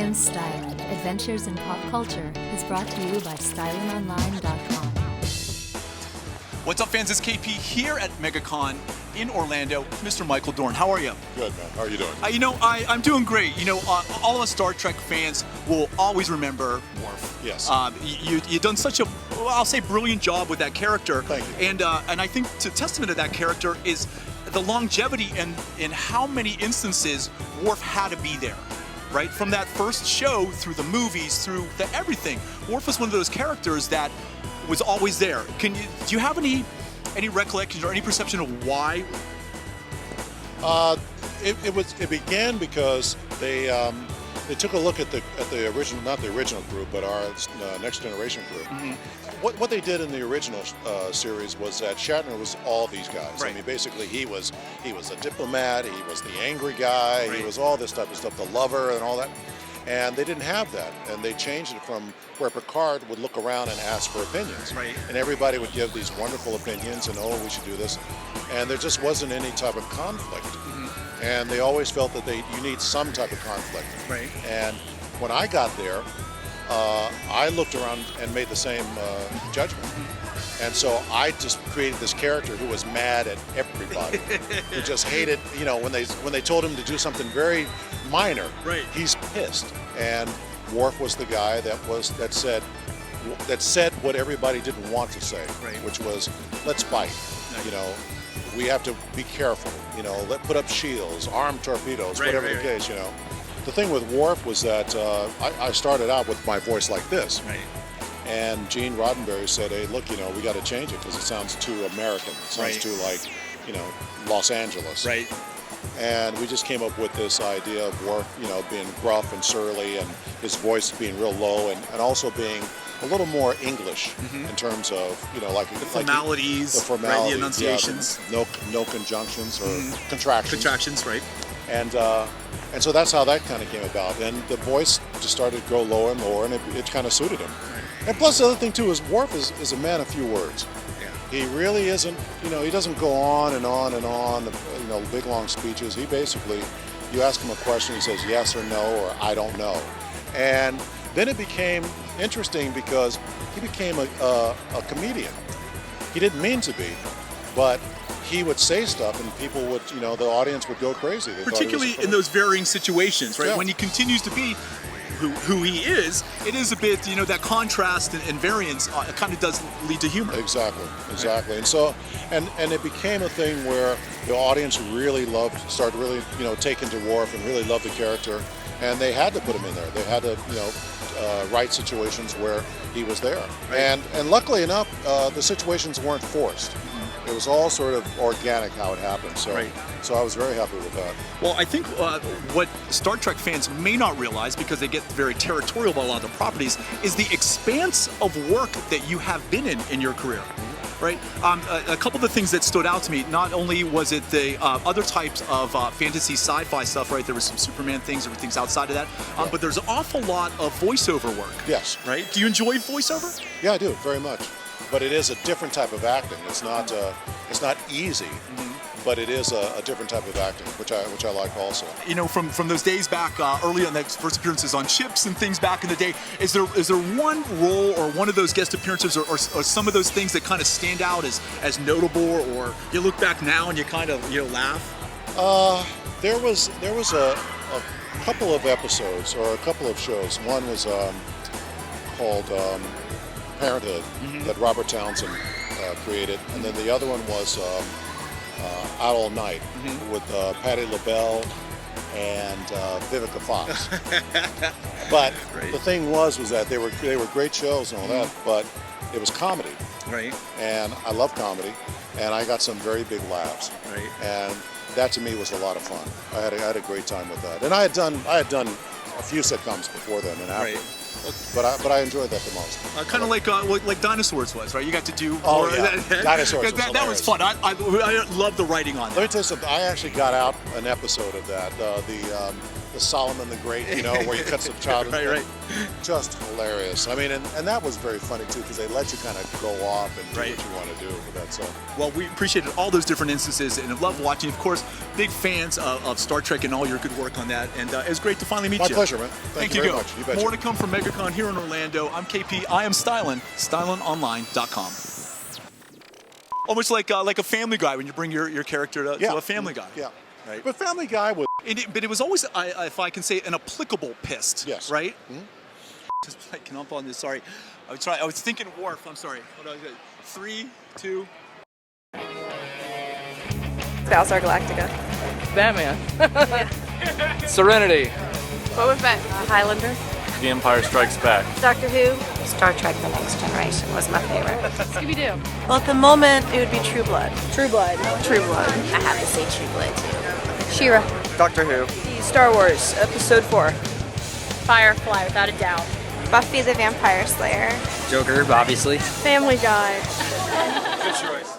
iamstylin, Adventures in Pop Culture, is brought to you by stylinonline.com. What's up, fans? It's KP here at MegaCon in Orlando. Mr. Michael Dorn, how are you? Good, man. How are you doing? I'm doing great. All of us Star Trek fans will always remember Worf. Yes. You've done such a, I'll say, brilliant job with that character. Thank you. And I think the testament to that character is the longevity and in how many instances Worf had to be there. Right? From that first show, through the movies, through everything. Worf was one of those characters that was always there. Do you have any recollections or any perception of why? It began because they took a look at the original, not the original group, but our Next Generation group. Mm-hmm. What they did in the original series was that Shatner was all these guys. Right. I mean, basically he was a diplomat, he was the angry guy, right. He was all this type of stuff, the lover and all that. And they didn't have that, and they changed it from where Picard would look around and ask for opinions. Right. And everybody would give these wonderful opinions, and oh, we should do this. And there just wasn't any type of conflict. Mm-hmm. And they always felt that you need some type of conflict. Right. And when I got there, I looked around and made the same judgment. Mm-hmm. And so I just created this character who was mad at everybody, who just hated, when they told him to do something very minor, right. He's pissed. And Worf was the guy that said what everybody didn't want to say, right. Which was, let's fight. Nice. We have to be careful. Put up shields, armed torpedoes, right, whatever right, the case. The thing with Worf was that I started out with my voice like this. Right. And Gene Roddenberry said, hey, look, we got to change it because it sounds too American. It sounds right. too like, Los Angeles. Right. And we just came up with this idea of Worf, being gruff and surly and his voice being real low and also being a little more English in terms of, like the formalities, the formalities, right, the enunciations. Yeah, no conjunctions or contractions. Contractions, right. And so that's how that kind of came about. And the voice just started to go lower and lower, and it kind of suited him. Right. And plus the other thing too is Worf is a man of few words. Yeah. He really isn't, he doesn't go on and on and on, big long speeches. He basically, you ask him a question, he says yes or no or I don't know. And then it became interesting because he became a comedian. He didn't mean to be, but he would say stuff and people would, the audience would go crazy. They Particularly in those varying situations, right? Yeah. When he continues to be who he is, it is a bit, that contrast and variance kind of does lead to humor. Exactly. And so, and it became a thing where the audience really started really, taking to Worf and really loved the character, and they had to put him in there. They had to, write situations where he was there. Right. And luckily enough, the situations weren't forced. It was all sort of organic how it happened. So, right. So I was very happy with that. Well, I think what Star Trek fans may not realize, because they get very territorial about a lot of the properties, is the expanse of work that you have been in your career. Right? A couple of the things that stood out to me, not only was it the other types of fantasy sci-fi stuff, right? There was some Superman things, there were things outside of that, but there's an awful lot of voiceover work. Yes. Right? Do you enjoy voiceover? Yeah, I do, very much. But it is a different type of acting. It's not easy, but it is a different type of acting, which I like also. From those days back early on, those first appearances on ships and things back in the day, is there one role or one of those guest appearances or some of those things that kind of stand out as notable, or you look back now and you kind of laugh? There was a couple of episodes or a couple of shows. One was called Parenthood that Robert Townsend created, and then the other one was Out All Night with Patti LaBelle and Vivica Fox. But right. The thing was that they were great shows and all that, but it was comedy. Right. And I love comedy, and I got some very big laughs. Right. And that to me was a lot of fun. I had a great time with that, and I had done a few sitcoms before then and after. Right. But I enjoyed that the most. Kind of like Dinosaurs was, right? You got to do. Oh yeah, Dinosaurs. That was fun. I love the writing on that. Let me tell you something. I actually got out an episode of that. the Solomon the Great, where he cuts the child. Right. Just hilarious. I mean, and that was very funny too, because they let you kind of go off and do Right. what you want to do with that. So, Well, we appreciated all those different instances and love watching. Of course, big fans of Star Trek and all your good work on that. And it was great to finally meet my you. pleasure, man. Thank you very Go. much. You betcha. More to come from MegaCon here in Orlando. I'm KP. I am Stylin. StylinOnline.com. Almost like a Family Guy when you bring your character to a Family Guy. Yeah. Right. But Family Guy was. But it was always, if I can say, an applicable pissed. Yes. Right? Just picking up on this. Sorry. I was thinking Worf. I'm sorry. Hold on. 3, 2. Battlestar Galactica. Batman. Serenity. What was that? Highlander. The Empire Strikes Back. Doctor Who. Star Trek The Next Generation was my favorite. Scooby-Doo. Well, at the moment, it would be True Blood. True Blood. True Blood. I have to say True Blood, too. She-Ra. Doctor Who. Star Wars, Episode 4. Firefly, without a doubt. Buffy the Vampire Slayer. Joker, obviously. Family Guy. Good choice.